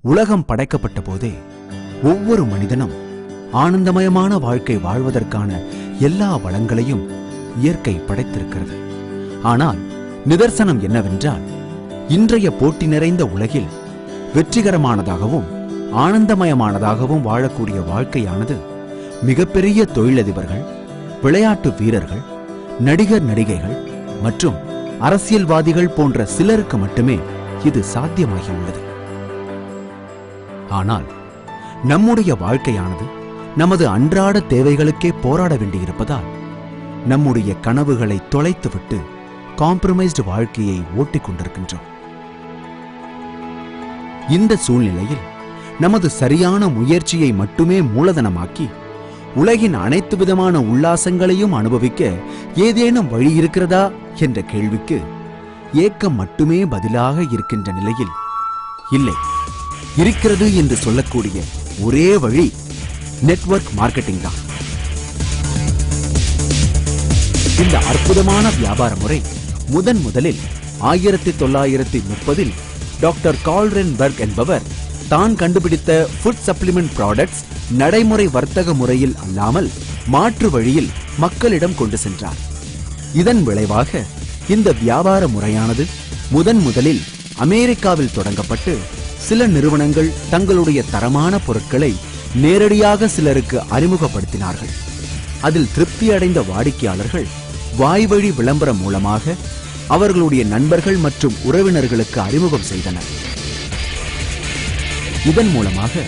உலகம் படைக்கப்பட்ட போதே ஒவ்வொரு மனிதனும் ஆனந்தமயமான வாழ்க்கை வாழ்வதற்கான எல்லா வளங்களையும் இயற்கை படைத்திருக்கிறது. ஆனால் நிதர்சனம் என்னவென்றால், இன்றைய போட்டி நிறைந்த உலகில் வெற்றிகரமானதாகவும் ஆனந்தமயமானதாகவும் வாழக்கூடிய வாழ்க்கையானது மிகப்பெரிய தொழிலதிபர்கள், விளையாட்டு வீரர்கள், நடிகர் நடிகைகள் மற்றும் அரசியல்வாதிகள் போன்ற சிலருக்கு மட்டுமே இது சாத்தியமாகியுள்ளது. ஆனால் நம்முடைய வாழ்க்கையானது நமது அன்றாட தேவைகளுக்கே போராட வேண்டியிருப்பதால் நம்முடைய கனவுகளை தொலைத்துவிட்டு காம்ப்ரமைஸ்டு வாழ்க்கையை ஓட்டிக் கொண்டிருக்கின்றோம். இந்த சூழ்நிலையில் நமது சரியான முயற்சியை மட்டுமே மூலதனமாக்கி உலகின் அனைத்து விதமான உல்லாசங்களையும் அனுபவிக்க ஏதேனும் வழி இருக்கிறதா என்ற கேள்விக்கு ஏக்கம் மட்டுமே பதிலாக இருக்கின்ற நிலையில், இல்லை, இருக்கிறது என்று சொல்லக்கூடிய ஒரே வழி நெட்வொர்க் மார்க்கெட்டிங் தான். இந்த அற்புதமான வியாபார முறை முதலில் 1930 டாக்டர் கால்ரென்பர்க் என்பவர் தான் கண்டுபிடித்த ஃபுட் சப்ளிமெண்ட் ப்ராடக்ட்ஸ் நடைமுறை வர்த்தக முறையில் அல்லாமல் மாற்று வழியில் மக்களிடம் கொண்டு சென்றார். இதன் விளைவாக இந்த வியாபார முறையானது முதலில் அமெரிக்காவில் தொடங்கப்பட்டு சில நிறுவனங்கள் தங்களுடைய தரமான பொருட்களை நேரடியாக சிலருக்கு அறிமுகப்படுத்தினார்கள். அதில் திருப்தி அடைந்த வாடிக்கையாளர்கள் வாய்வழி விளம்பரம் மூலமாக அவர்களுடைய நண்பர்கள் மற்றும் உறவினர்களுக்கு அறிமுகம் செய்தனர். இதன் மூலமாக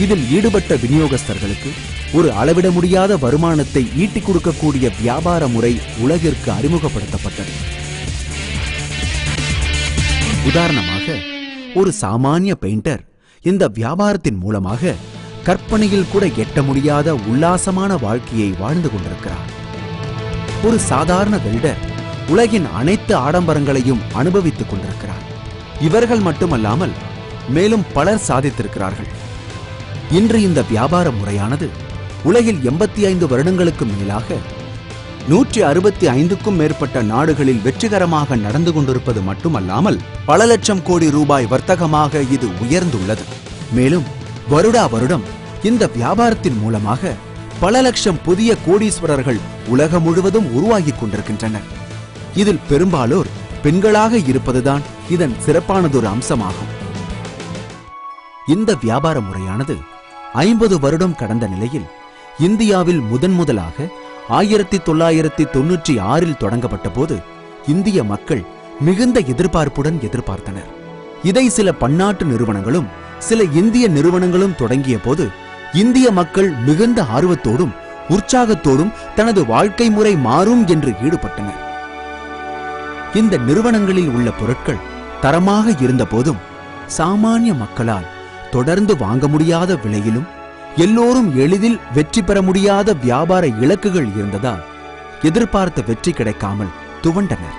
இதில் ஈடுபட்ட விநியோகஸ்தர்களுக்கு ஒரு அளவிட முடியாத வருமானத்தை ஈட்டிக் கொடுக்கக்கூடிய வியாபார முறை உலகிற்கு அறிமுகப்படுத்தப்பட்டது. உதாரணமாக, ஒரு சாமானிய பெயிண்டர் இந்த வியாபாரத்தின் மூலமாக கற்பனையில் கூட எட்ட முடியாத உல்லாசமான வாழ்க்கையை வாழ்ந்து கொண்டிருக்கிறார். ஒரு சாதாரண வெல்டர் உலகின் அனைத்து ஆடம்பரங்களையும் அனுபவித்துக் கொண்டிருக்கிறார். இவர்கள் மட்டுமல்லாமல் மேலும் பலர் சாதித்திருக்கிறார்கள். இன்று இந்த வியாபார முறையானது உலகில் 85 வருடங்களுக்கு மேலாக 165க்கும் மேற்பட்ட நாடுகளில் வெற்றிகரமாக நடந்து கொண்டிருப்பது மட்டுமல்லாமல் பல லட்சம் கோடி ரூபாய் வர்த்தகமாக இது உயர்ந்துள்ளது. மேலும் வருடா வருடம் இந்த வியாபாரத்தின் மூலமாக பல லட்சம் புதிய கோடீஸ்வரர்கள் உலகம் முழுவதும் உருவாகிக் கொண்டிருக்கின்றனர். இதில் பெரும்பாலோர் பெண்களாக இருப்பதுதான் இதன் சிறப்பானதொரு அம்சமாகும். இந்த வியாபார முறையானது 50 வருடம் கடந்த நிலையில் இந்தியாவில் முதலாக 1996 தொடங்கப்பட்ட போது இந்திய மக்கள் மிகுந்த எதிர்பார்ப்புடன் எதிர்பார்த்தனர். இதை சில பன்னாட்டு நிறுவனங்களும் சில இந்திய நிறுவனங்களும் தொடங்கிய போது இந்திய மக்கள் மிகுந்த ஆர்வத்தோடும் உற்சாகத்தோடும் தனது வாழ்க்கை முறை மாறும் என்று ஈடுபட்டனர். இந்த நிறுவனங்களில் உள்ள பொருட்கள் தரமாக இருந்த போதும் சாமானிய மக்களால் தொடர்ந்து வாங்க முடியாத விலையிலும் எல்லோரும் எளிதில் வெற்றி பெற முடியாத வியாபார இலக்குகள் இருந்ததால் எதிர்பார்த்த வெற்றி கிடைக்காமல் துவண்டனர்.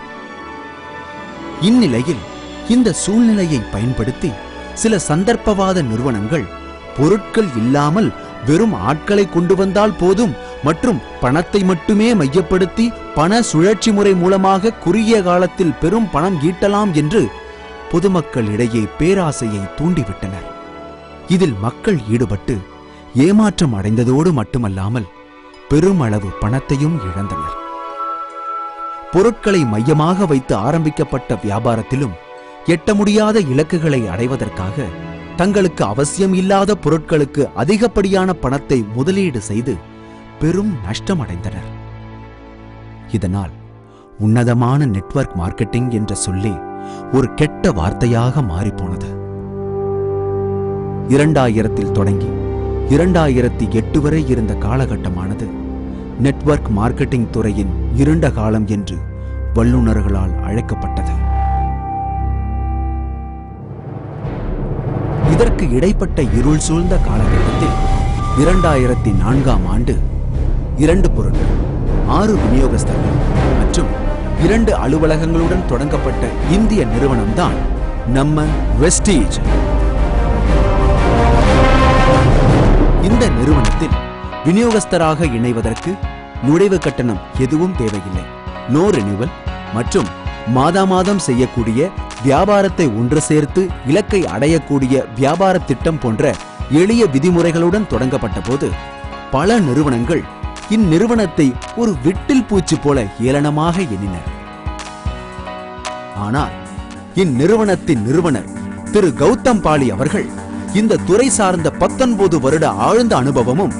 இந்நிலையில் இந்த சூழ்நிலையை பயன்படுத்தி சில சந்தர்ப்பவாத நிறுவனங்கள் பொருட்கள் இல்லாமல் வெறும் ஆட்களை கொண்டு வந்தால் போதும் மற்றும் பணத்தை மட்டுமே மையப்படுத்தி பண சுழற்சி முறை மூலமாக குறுகிய காலத்தில் பெரும் பணம் ஈட்டலாம் என்று பொதுமக்களிடையே பேராசையை தூண்டிவிட்டனர். இதில் மக்கள் ஈடுபட்டு ஏமாற்றம் அடைந்ததோடு மட்டுமல்லாமல் பெருமளவு பணத்தையும் இழந்தனர். பொருட்களை மையமாக வைத்து ஆரம்பிக்கப்பட்ட வியாபாரத்திலும் எட்ட முடியாத இலக்குகளை அடைவதற்காக தங்களுக்கு அவசியம் இல்லாத பொருட்களுக்கு அதிகப்படியான பணத்தை முதலீடு செய்து பெரும் நஷ்டமடைந்தனர். இதனால் உன்னதமான நெட்வொர்க் மார்க்கெட்டிங் என்ற சொல்லே ஒரு கெட்ட வார்த்தையாக மாறிப்போனது. 2000 தொடங்கி 2008 வரை இருந்த காலகட்டமானது நெட்வொர்க் மார்க்கெட்டிங் துறையின் இருண்ட காலம் என்று வல்லுநர்களால் அழைக்கப்பட்டது. இதற்கு இடைப்பட்ட இருள் சூழ்ந்த காலகட்டத்தில் 2004ஆம் ஆண்டு 2 பொருட்கள், 6 விநியோகஸ்தர்கள் மற்றும் 2 அலுவலகங்களுடன் தொடங்கப்பட்ட இந்திய நிறுவனம்தான் நம்ம வெஸ்டீஜ். இந்த நிறுவனத்தில் விநியோகஸ்தராக இணைவதற்கு நுழைவு கட்டணம் எதுவும் தேவையில்லை. நோ ரினிவல் மற்றும் மாதம் செய்யக்கூடிய வியாபாரத்தை ஒன்று சேர்த்து இலக்கை அடையக்கூடிய வியாபார திட்டம் போன்ற எளிய விதிமுறைகளுடன் தொடங்கப்பட்ட போது பல நிறுவனங்கள் இந்நிறுவனத்தை ஒரு விட்டில் பூச்சி போல ஏளனமாக எண்ணினர். ஆனால் இந்நிறுவனத்தின் நிறுவனர் திரு கௌதம் பாலி அவர்கள் இந்த துறை சார்ந்த 19 வருட ஆழ்ந்த அனுபவமும்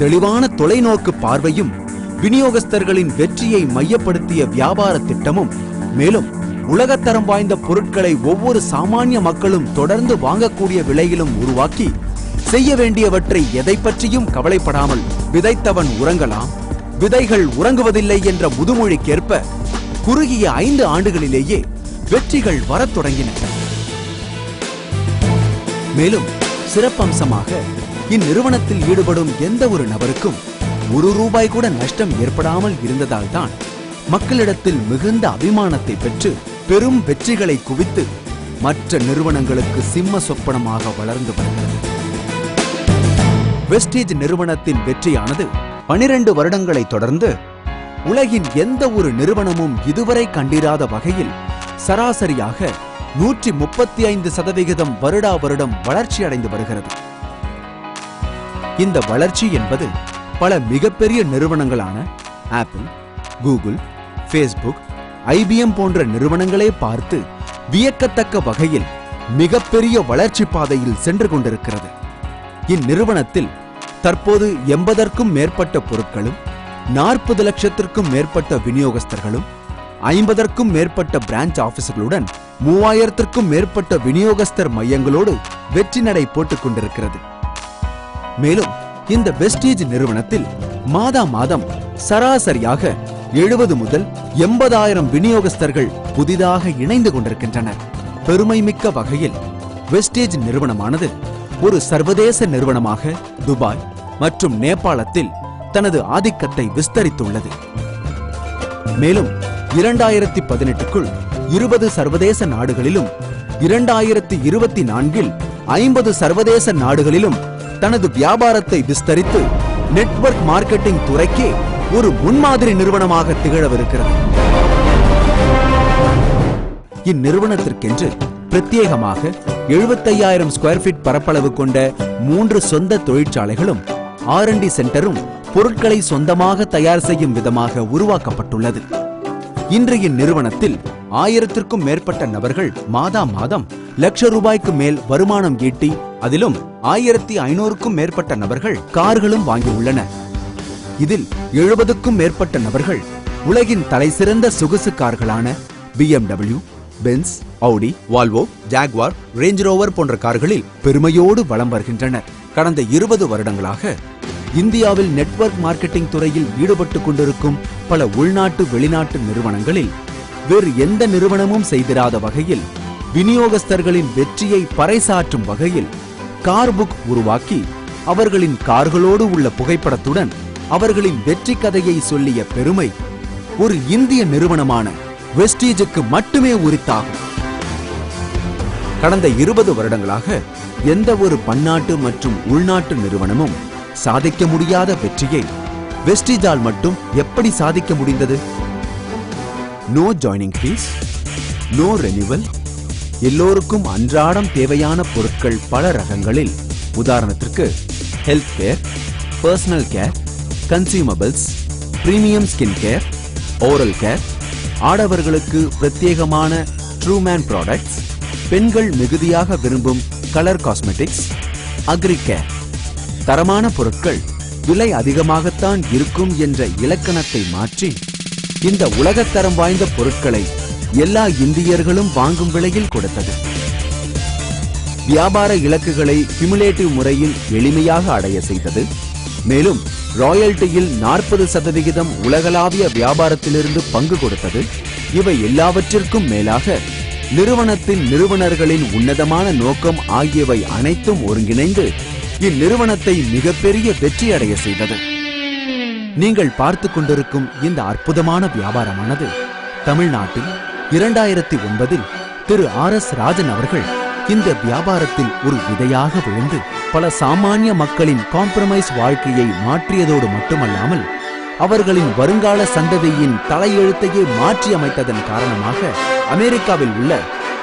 தெளிவான தொலைநோக்கு பார்வையும் விநியோகஸ்தர்களின் வெற்றியை மையப்படுத்திய வியாபார திட்டமும் மேலும் உலகத்தரம் வாய்ந்த பொருட்களை ஒவ்வொரு சாமானிய மக்களும் தொடர்ந்து வாங்கக்கூடிய விலையிலும் உருவாக்கி செய்ய வேண்டியவற்றை எதை பற்றியும் கவலைப்படாமல் விதைத்தவன் உறங்கலாம், விதைகள் உறங்குவதில்லை என்ற முதுமொழிக்கேற்ப குறுகிய 5 ஆண்டுகளிலேயே வெற்றிகள் வரத் தொடங்கின. மேலும் சிறப்பம்சமாக இந்நிறுவனத்தில் ஈடுபடும் எந்த ஒரு நபருக்கும் ₹1 கூட நஷ்டம் ஏற்படாமல் இருந்ததால் தான் மக்களிடத்தில் மிகுந்த அபிமானத்தை பெற்று பெரும் வெற்றிகளை குவித்து மற்ற நிறுவனங்களுக்கு சிம்ம சொப்பனமாக வளர்ந்து வருகிறது. வெஸ்டீஜ் நிறுவனத்தின் வெற்றியானது 12 வருடங்களை தொடர்ந்து உலகின் எந்த ஒரு நிறுவனமும் இதுவரை கண்டிராத வகையில் சராசரியாக 135% வருடா வருடம் வளர்ச்சி அடைந்து வருகிறது. இந்த வளர்ச்சி என்பது பல மிகப்பெரிய நிறுவனங்களான ஆப்பிள், கூகுள், ஃபேஸ்புக், IBM போன்ற நிறுவனங்களே பார்த்து வியக்கத்தக்க வகையில் மிகப்பெரிய வளர்ச்சி பாதையில் சென்று கொண்டிருக்கிறது. இந்நிறுவனத்தில் தற்போது 80க்கும் மேற்பட்ட பொருட்களும் 40 லட்சத்திற்கும் மேற்பட்ட விநியோகஸ்தர்களும் 50க்கும் மேற்பட்ட பிரான்ச் ஆபீஸ்களுடன் 3000த்திற்கும் மேற்பட்ட விநியோகஸ்தர் மையங்களோடு வெற்றி நடை போட்டுக் கொண்டிருக்கிறது. மேலும் இந்த வெஸ்டீஜ் நிறுவனத்தில் மாதா மாதம் சராசரியாக 70 முதல் 80,000 விநியோகஸ்தர்கள் புதிதாக இணைந்து கொண்டிருக்கின்றனர். பெருமைமிக்க வகையில் வெஸ்டீஜ் நிறுவனமானது ஒரு சர்வதேச நிறுவனமாக துபாய் மற்றும் நேபாளத்தில் தனது ஆதிக்கத்தை விஸ்தரித்துள்ளது. மேலும் 2018க்குள் 20 சர்வதேச நாடுகளிலும் 2024இல் 50 சர்வதேச நாடுகளிலும் தனது வியாபாரத்தை விஸ்தரித்து நெட்வொர்க் மார்க்கெட்டிங் துறைக்கே ஒரு முன்மாதிரி நிறுவனமாக திகழவிருக்கிறது. இந்நிறுவனத்திற்கென்று பிரத்யேகமாக 75,000 ஸ்கொயர் ஃபீட் பரப்பளவு கொண்ட 3 சொந்த தொழிற்சாலைகளும் R&D சென்டரும் பொருட்களை சொந்தமாக தயார் செய்யும் விதமாக உருவாக்கப்பட்டுள்ளது. இன்று இந்நிறுவனத்தில் 1000த்திற்கும் மேற்பட்ட நபர்கள் மாதா மாதம் ₹1,00,000 மேல் வருமானம் ஈட்டி அதிலும் 1500க்கும் மேற்பட்ட நபர்கள் கார்களும் வாங்கியுள்ளனர். இதில் 70க்கும் மேற்பட்ட நபர்கள் உலகின் தலைசிறந்த சொகுசு கார்களான BMW, பென்ஸ், ஆடி, வால்வோ, ஜாக்வார், ரேஞ்ச் ரோவர் போன்ற கார்களில் பெருமையோடு வலம் வருகின்றனர். கடந்த 20 வருடங்களாக இந்தியாவில் நெட்வொர்க் மார்க்கெட்டிங் துறையில் ஈடுபட்டு கொண்டிருக்கும் பல உள்நாட்டு வெளிநாட்டு நிறுவனங்களில் வேறு எந்த நிறுவனமும் செய்திராத வகையில் விநியோகஸ்தர்களின் வெற்றியை பறைசாற்றும் வகையில் கார் புக் உருவாக்கி அவர்களின் கார்களோடு உள்ள புகைப்படத்துடன் அவர்களின் வெற்றி கதையை சொல்லிய பெருமை ஒரு இந்திய நிறுவனமான வெஸ்டீஜுக்கு மட்டுமே உரித்தாகும். கடந்த 20 வருடங்களாக எந்த ஒரு பன்னாட்டு மற்றும் உள்நாட்டு நிறுவனமும் சாதிக்க முடியாத வெற்றியை வெஸ்டீஜால் மட்டும் எப்படி சாதிக்க முடிந்தது? No joining fees, no renewal, எல்லோருக்கும் அன்றாடம் தேவையான பொருட்கள் பல ரகங்களில், உதாரணத்திற்கு health care, personal care, consumables, premium skin care, oral care, ஆடவர்களுக்கு பிரத்யேகமான ட்ரூமேன் ப்ராடக்ட்ஸ், பெண்கள் மிகுதியாக விரும்பும் கலர் காஸ்மெட்டிக்ஸ், அக்ரி கேர். தரமான பொருட்கள் விலை அதிகமாகத்தான் இருக்கும் என்ற இலக்கணத்தை மாற்றி இந்த உலகத்தரம் வாய்ந்த பொருட்களை எல்லா இந்தியர்களும் வாங்கும் விலையில் கொடுத்தது. வியாபார இலக்குகளை கியூமுலேட்டிவ் முறையில் எளிமையாக அடைய செய்தது. மேலும் ராயல்டியில் 40% உலகளாவிய வியாபாரத்திலிருந்து பங்கு கொடுத்தது. இவை எல்லாவற்றிற்கும் மேலாக நிறுவனத்தின் நிறுவனர்களின் உன்னதமான நோக்கம் ஆகியவை அனைத்தும் ஒருங்கிணைந்து இந்நிறுவனத்தை மிகப்பெரிய வெற்றி அடைய செய்தது. நீங்கள் பார்த்து கொண்டிருக்கும் இந்த அற்புதமான வியாபாரமானது தமிழ்நாட்டில் 2009இல் திரு RS ராஜன் அவர்கள் இந்த வியாபாரத்தில் ஒரு விதையாக விழுந்து பல சாமானிய மக்களின் காம்ப்ரமைஸ் வாழ்க்கையை மாற்றியதோடு மட்டுமல்லாமல் அவர்களின் வருங்கால சந்ததியின் தலையெழுத்தையே மாற்றி அமைத்ததன் காரணமாக அமெரிக்காவில் உள்ள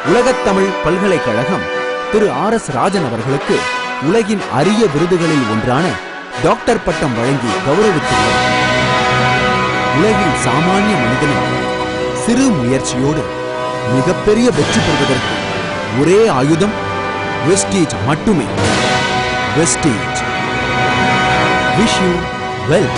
உலகத் தமிழ் பல்கலைக்கழகம் திரு RS ராஜன் அவர்களுக்கு உலகின் அரிய விருதுகளில் ஒன்றான டாக்டர் பட்டம் வழங்கி கௌரவித்துள்ளார். உலகில் சாமானிய மனிதனின் சிறு முயற்சியோடு மிகப்பெரிய வெற்றி பெறுவதற்கு ஒரே ஆயுதம் வெஸ்டீஜ் மட்டுமே. வெஸ்டீஜ். Wish you well.